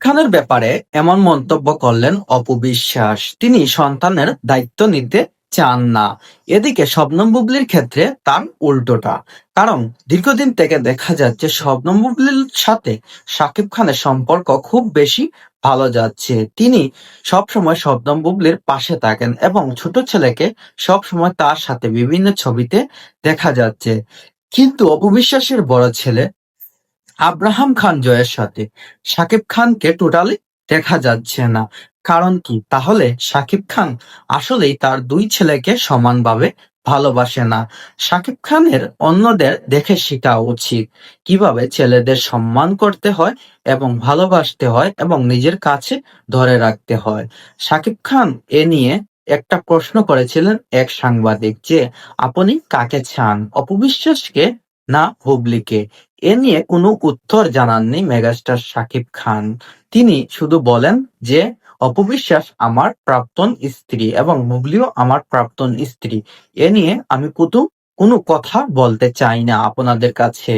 খানের ব্যাপারে এমন মন্তব্য করলেন অপু বিশ্বাস। তিনি সন্তানের দায়িত্ব নিতে চান না। এদিকে শবনম বুবলির ক্ষেত্রে তার উল্টোটা। কারণ দীর্ঘদিন থেকে দেখা যাচ্ছে শবনম বুবলির সাথে শাকিব খানের সম্পর্ক খুব বেশি ভালো যাচ্ছে। তিনি সবসময় শবনম বুবলির পাশে থাকেন এবং ছোট ছেলেকে সবসময় তার সাথে বিভিন্ন ছবিতে দেখা যাচ্ছে। কিন্তু অপু বিশ্বাসের বড় ছেলে আব্রাহাম খান জয়ের সাথে শাকিব খানকে টোটালি দেখা যাচ্ছে না। কারণ কি? তাহলে শাকিব খান আসলেই তার দুই ছেলেকে সমানভাবে ভালোবাসে না। শাকিব খানের অন্যদের দেখে শেখা উচিত কিভাবে ছেলেদের সম্মান করতে হয় এবং ভালোবাসতে হয় এবং নিজের কাছে ধরে রাখতে হয়। শাকিব খান এ নিয়ে একটা প্রশ্ন করেছিলেন এক সাংবাদিক যে, আপনি কাকে চান, অপু বিশ্বাসকে না হুবলিকে? এ নিয়ে কোনো উত্তর জানাননি মেগাস্টার শাকিব খান। তিনি শুধু বলেন যে, অপু বিশ্বাস আমার প্রাক্তন স্ত্রী এবং হুবলিও আমার প্রাক্তন স্ত্রী। এ নিয়ে আমি কোনো কথা বলতে চাই না আপনাদের কাছে।